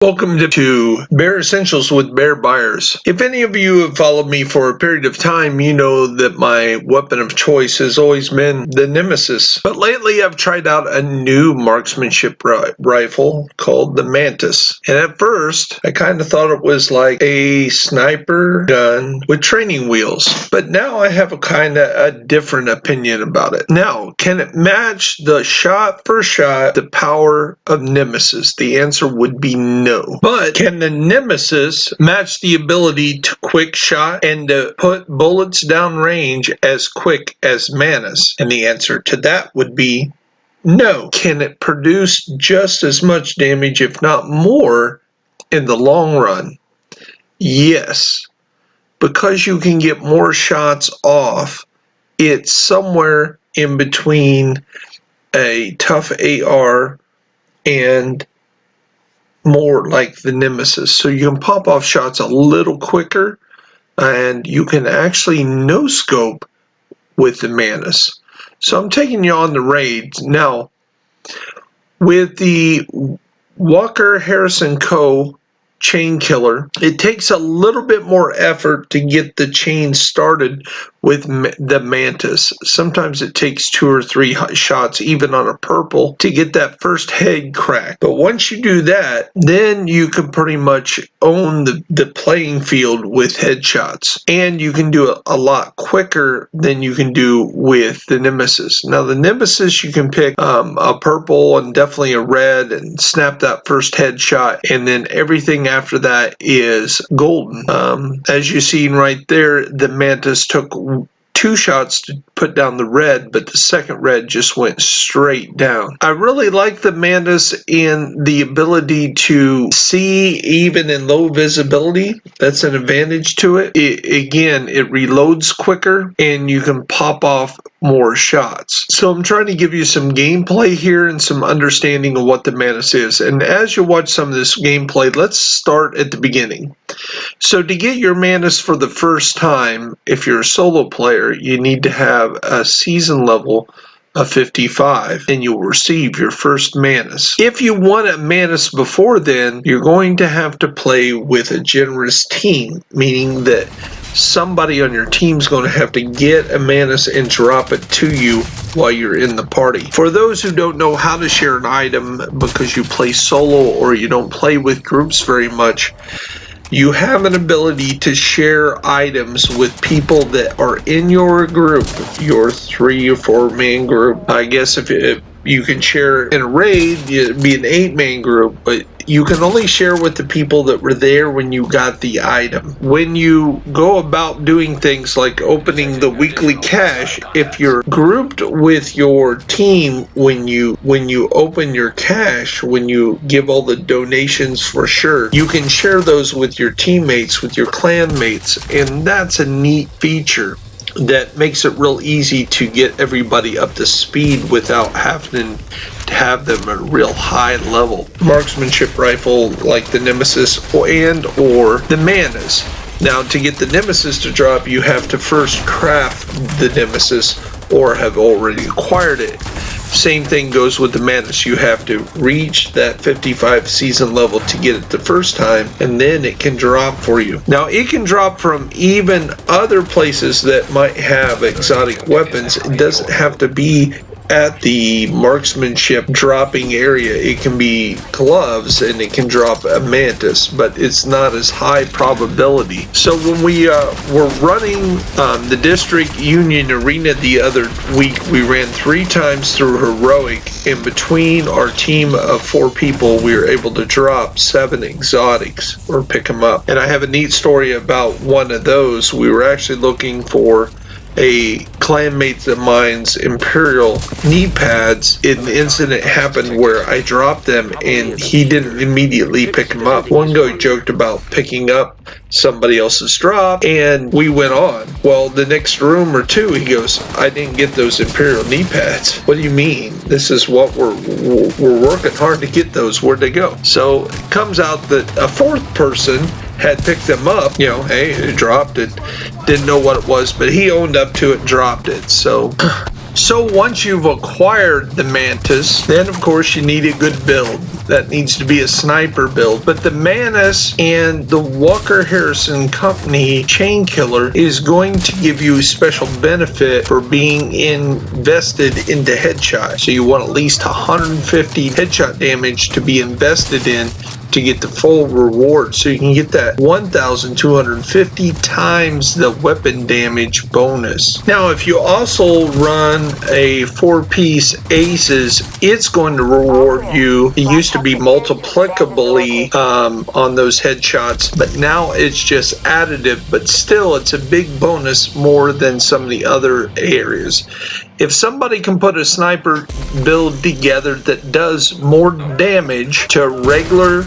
Welcome to Bear Essentials with Bear Buyers. If any of you have followed me for a period of time, you know that my weapon of choice has always been the Nemesis. But lately I've tried out a new marksmanship rifle called the Mantis. And at first, I kind of thought it was like a sniper gun with training wheels. But now I have a different opinion about it. Now, can it match the shot for shot the power of Nemesis? The answer would be no. But can the Nemesis match the ability to quick shot and to put bullets down range as quick as Mantis? And the answer to that would be no. Can it produce just as much damage, if not more, in the long run? Yes. Because you can get more shots off, it's somewhere in between a tough AR and more like the Nemesis. So you can pop off shots a little quicker, and you can actually no scope with the Mantis. So I'm taking you on the raid. Now, with the Walker Harrison Co. chain killer, it takes a little bit more effort to get the chain started with the Mantis. Sometimes it takes 2 or 3 shots, even on a purple, to get that first head crack. But once you do that, then you can pretty much own the playing field with headshots. And you can do it a lot quicker than you can do with the Nemesis. Now, the Nemesis, you can pick a purple and definitely a red and snap that first headshot, and then everything after that is golden. As you seen right there, the Mantis took 2 shots to put down the red, but the second red just went straight down. I really like the Mantis in the ability to see even in low visibility. That's an advantage to it. Again, it reloads quicker and you can pop off more shots. So I'm trying to give you some gameplay here and some understanding of what the Mantis is. And as you watch some of this gameplay, let's start at the beginning. So to get your Mantis for the first time, if you're a solo player, you need to have a season level of 55 and you'll receive your first Mantis. If you want a Mantis before then, you're going to have to play with a generous team, meaning that somebody on your team is going to have to get a Mantis and drop it to you while you're in the party. For those who don't know how to share an item because you play solo or you don't play with groups very much, you have an ability to share items with people that are in your group, your 3 or 4 man group. I guess if you can share in a raid, it'd be an 8-man group, but you can only share with the people that were there when you got the item. When you go about doing things like opening the weekly cache, if you're grouped with your team when you open your cache, when you give all the donations for sure, you can share those with your teammates, with your clan mates, and that's a neat feature that makes it real easy to get everybody up to speed without having to have them at a real high level. Marksmanship rifle like the Nemesis and or the Mantis. Now, to get the Nemesis to drop, you have to first craft the Nemesis or have already acquired it. Same thing goes with the Mantis. You have to reach that 55 season level to get it the first time, and then it can drop for you. Now, it can drop from even other places that might have exotic weapons. It doesn't have to be at the marksmanship dropping area. It can be gloves and it can drop a Mantis, but it's not as high probability. So when we were running the district union arena the other week, we ran 3 times through heroic. In between our team of 4 people, we were able to drop 7 exotics or pick them up. And I have a neat story about one of those. We were actually looking for a clanmate of mine's Imperial knee pads. An incident happened where I dropped them and he didn't immediately pick them up. One guy joked about picking up somebody else's drop and we went on. Well, the next room or 2, he goes, I didn't get those Imperial knee pads. What do you mean? This is what we're working hard to get those. Where'd they go? So it comes out that a 4th person had picked them up, hey, it dropped it, didn't know what it was, but he owned up to it and dropped it. So once you've acquired the Mantis, then of course you need a good build. that needs to be a sniper build. But the Mantis and the Walker Harrison Company Chain Killer is going to give you special benefit for being invested into headshot. So you want at least 150 headshot damage to be invested in to get the full reward, so you can get that 1,250 times the weapon damage bonus. Now if you also run a 4-piece aces, it's going to reward you. It used to be multiplicably on those headshots, but now it's just additive, but still it's a big bonus more than some of the other areas. If somebody can put a sniper build together that does more damage to regular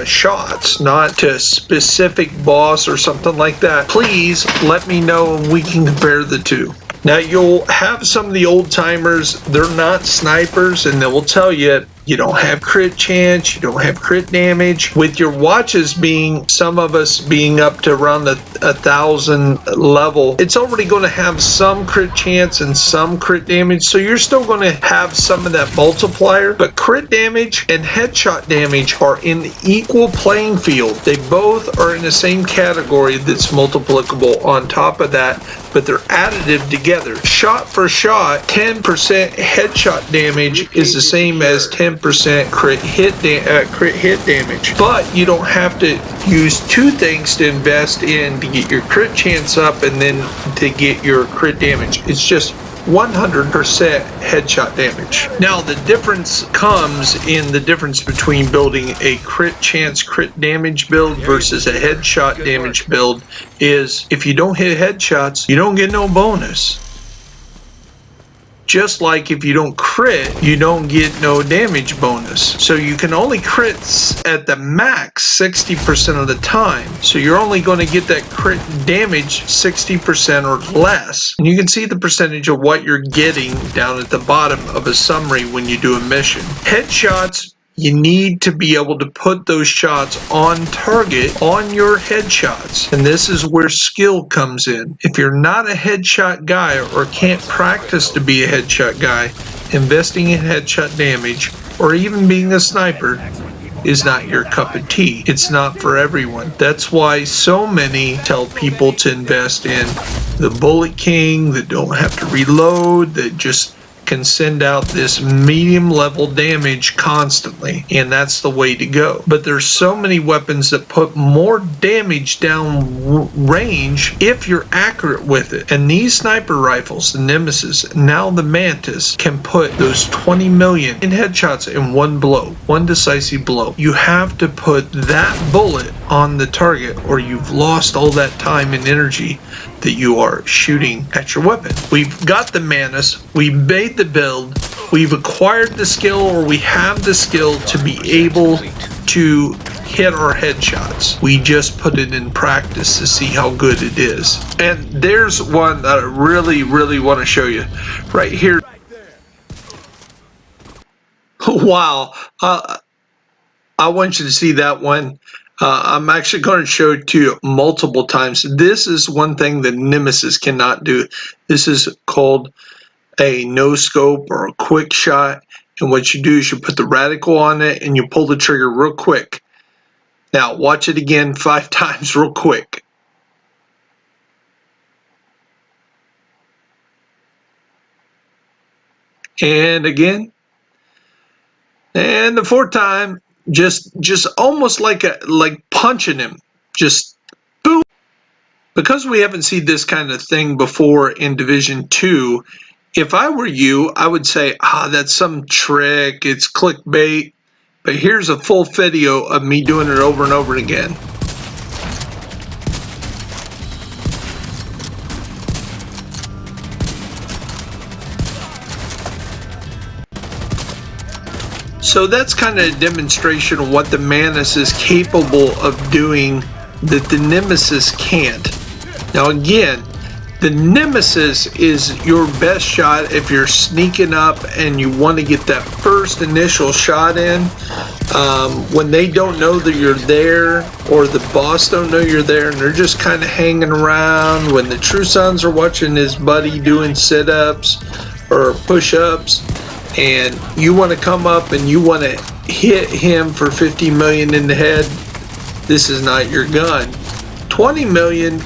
shots, not to specific boss or something like that, please let me know and we can compare the two. Now you'll have some of the old timers, they're not snipers, and they will tell you you don't have crit chance, you don't have crit damage. With your watches being, some of us being up to around the 1,000 level, it's already going to have some crit chance and some crit damage, so you're still going to have some of that multiplier, but crit damage and headshot damage are in the equal playing field. They both are in the same category that's multiplicable on top of that, but they're additive together. Shot for shot, 10% headshot damage is the same as 10% crit hit damage. But you don't have to use two things to invest in to get your crit chance up and then to get your crit damage. It's just 100% headshot damage. Now the difference comes in the difference between building a crit chance crit damage build versus a headshot damage build is if you don't hit headshots, you don't get no bonus. Just like if you don't crit, you don't get no damage bonus. So you can only crit at the max 60% of the time. So you're only going to get that crit damage 60% or less. And you can see the percentage of what you're getting down at the bottom of a summary when you do a mission. Headshots, you need to be able to put those shots on target on your headshots. And this is where skill comes in. If you're not a headshot guy or can't practice to be a headshot guy, investing in headshot damage or even being a sniper is not your cup of tea. It's not for everyone. That's why so many tell people to invest in the Bullet King that don't have to reload, that just can send out this medium level damage constantly, and that's the way to go. But there's so many weapons that put more damage down range if you're accurate with it, and these sniper rifles, the Nemesis, now the Mantis, can put those 20 million in headshots in one blow, one decisive blow. You have to put that bullet on the target or you've lost all that time and energy that you are shooting at your weapon. We've got the Mantis, we made the build, we've acquired the skill, or we have the skill to be able to hit our headshots. We just put it in practice to see how good it is. And there's one that I really want to show you right here. Wow, I want you to see that one. I'm actually going to show it to you multiple times. This is one thing that Nemesis cannot do. This is called a no scope or a quick shot. And what you do is you put the reticle on it and you pull the trigger real quick. Now watch it again 5 times real quick. And again. And the 4th time. Just almost like punching him, just boom. Because we haven't seen this kind of thing before in Division 2, if I were you, I would say, that's some trick, it's clickbait. But here's a full video of me doing it over and over again. So that's kind of a demonstration of what the Mantis is capable of doing that the Nemesis can't. Now again, the Nemesis is your best shot if you're sneaking up and you want to get that first initial shot in. When they don't know that you're there, or the boss don't know you're there and they're just kind of hanging around. When the True Sons are watching his buddy doing sit-ups or push-ups, and you want to come up and you want to hit him for 50 million in the head, this is not your gun. 20 million,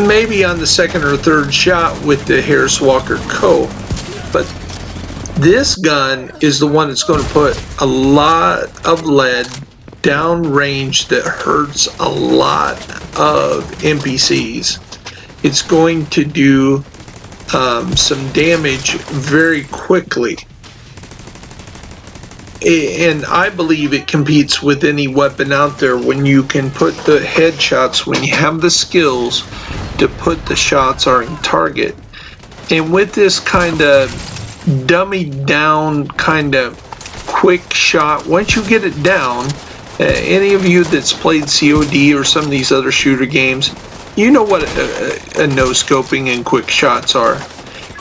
maybe on the second or third shot with the Harris Walker Co. But this gun is the one that's going to put a lot of lead downrange that hurts a lot of NPCs. It's going to do some damage very quickly. And I believe it competes with any weapon out there when you can put the headshots, when you have the skills to put the shots on target. And with this kind of dummied down kind of quick shot, once you get it down, any of you that's played COD or some of these other shooter games, you know what a no-scoping and quick shots are.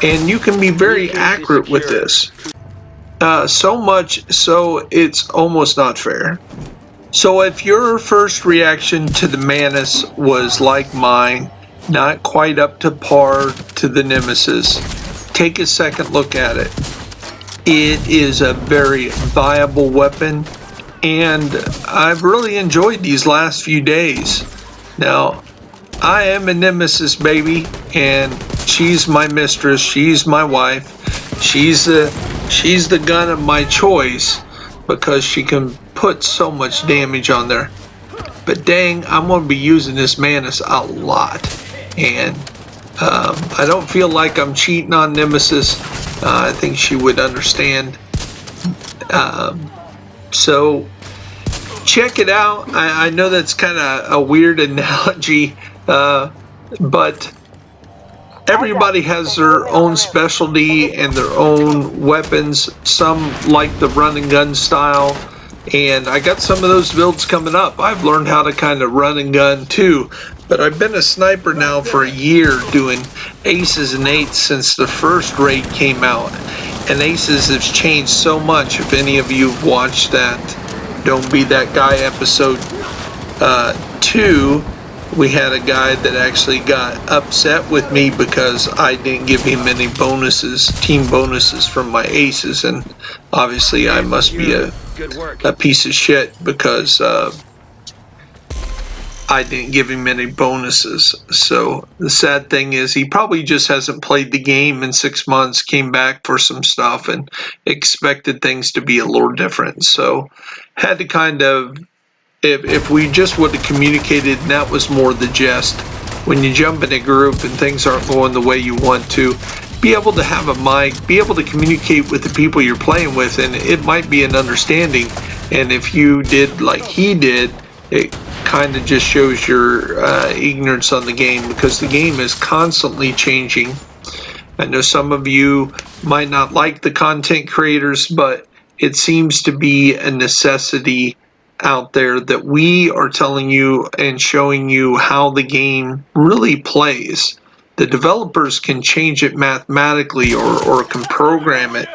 And you can be very accurate with this. So much so it's almost not fair. So if your first reaction to the Mantis was like mine, not quite up to par to the Nemesis, take a second look at it. It is a very viable weapon, and I've really enjoyed these last few days. Now, I am a Nemesis baby, and she's my mistress, she's my wife, she's the gun of my choice because she can put so much damage on there. But dang, I'm going to be using this Mantis a lot, and I don't feel like I'm cheating on Nemesis. I think she would understand. So check it out. I know that's kind of a weird analogy, but everybody has their own specialty and their own weapons. Some like the run and gun style, and I got some of those builds coming up. I've learned how to kind of run and gun too, but I've been a sniper now for a year doing aces and eights since the first raid came out, and aces has changed so much. If any of you have watched that Don't Be That Guy episode 2, we had a guy that actually got upset with me because I didn't give him any bonuses, team bonuses from my aces, and obviously I must be a piece of shit because I didn't give him any bonuses. So the sad thing is he probably just hasn't played the game in 6 months, came back for some stuff and expected things to be a little different. So had to kind of, if we just would have communicated, and that was more the jest, when you jump in a group and things aren't going the way you want to, be able to have a mic, be able to communicate with the people you're playing with, and it might be an understanding. And if you did like he did, it kind of just shows your ignorance on the game, because the game is constantly changing. I know some of you might not like the content creators, but it seems to be a necessity out there that we are telling you and showing you how the game really plays. The developers can change it mathematically or can program it,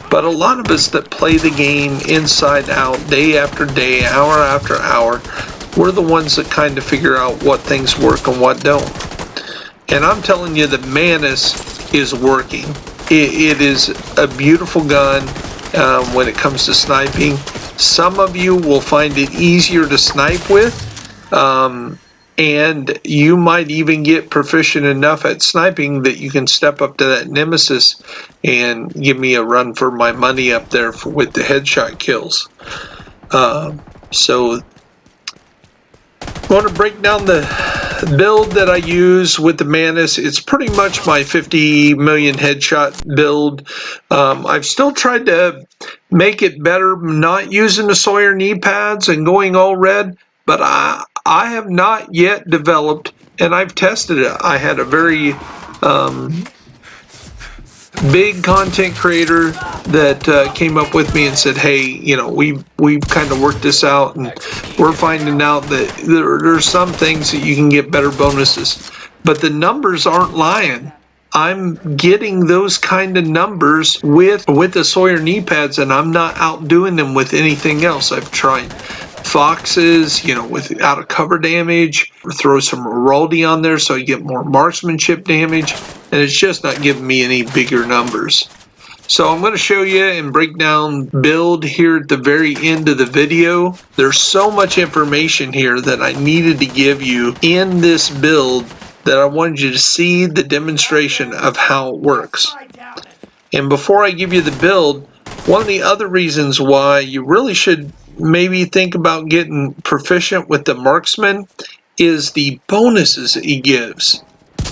but a lot of us that play the game inside out, day after day, hour after hour, we're the ones that kind of figure out what things work and what don't. And I'm telling you, the Mantis is working. It is a beautiful gun when it comes to sniping. Some of you will find it easier to snipe with, and you might even get proficient enough at sniping that you can step up to that Nemesis and give me a run for my money up there with the headshot kills. So I want to break down the build that I use with the Mantis. It's pretty much my 50 million headshot build. I've still tried to make it better, not using the Sawyer knee pads and going all red, but I have not yet developed, and I've tested it. I had a very big content creator that came up with me and said, hey, you know, we've kind of worked this out, and we're finding out that there's some things that you can get better bonuses, but the numbers aren't lying. I'm getting those kind of numbers with the Sawyer knee pads, and I'm not outdoing them with anything else. I've tried foxes, you know, with out of cover damage, or throw some rurality on there so I get more marksmanship damage, and it's just not giving me any bigger numbers. So I'm going to show you and break down build here at the very end of the video. There's so much information here that I needed to give you in this build that I wanted you to see the demonstration of how it works. And before I give you the build, one of the other reasons why you really should maybe think about getting proficient with the marksman is the bonuses it gives.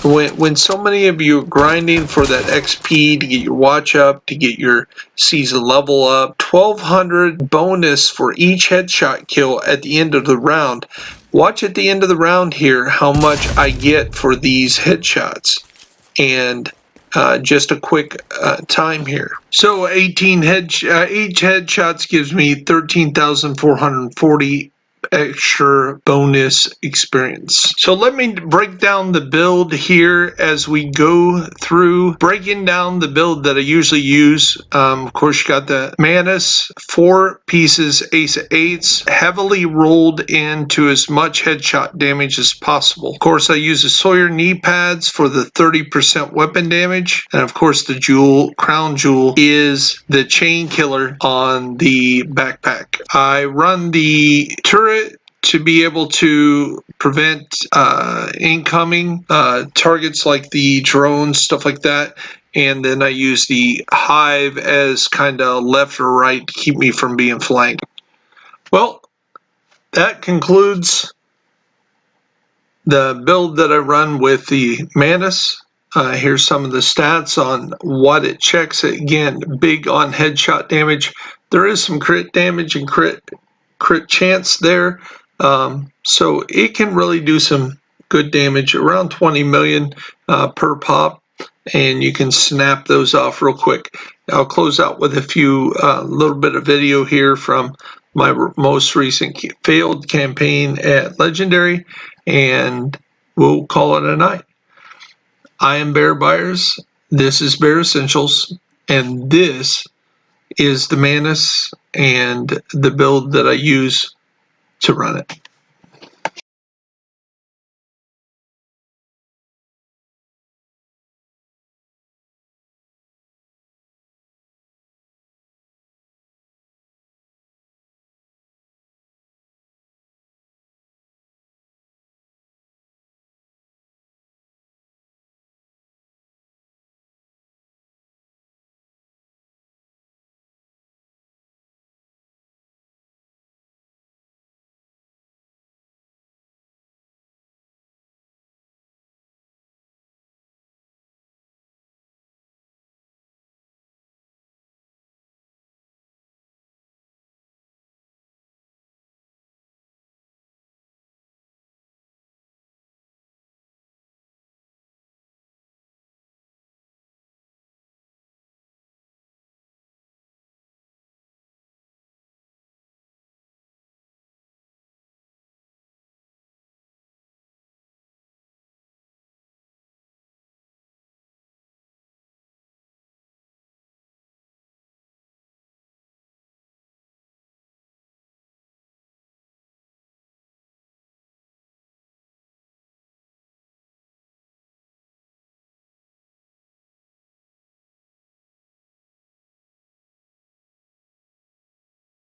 When so many of you are grinding for that XP to get your watch up, to get your season level up, 1200 bonus for each headshot kill at the end of the round. Watch at the end of the round here how much I get for these headshots. And just a quick time here. So 8 headshots gives me 13,440 extra bonus experience. So let me break down the build here as we go through breaking down the build that I usually use. Of course, you got the Mantis, 4 pieces, ace of 8s, heavily rolled into as much headshot damage as possible. Of course, I use the Sawyer knee pads for the 30% weapon damage, and of course the crown jewel is the chain killer on the backpack. I run the turret to be able to prevent incoming targets like the drones, stuff like that. And then I use the hive as kind of left or right to keep me from being flanked. Well, that concludes the build that I run with the Mantis. Here's some of the stats on what it checks. Again, big on headshot damage. There is some crit damage and crit chance there. So it can really do some good damage, around 20 million per pop, and you can snap those off real quick. I'll close out with a few little bit of video here from my most recent failed campaign at Legendary, and we'll call it a night. I am Bear Buyers. This is Bear Essentials, and this is the Mantis and the build that I use to run it.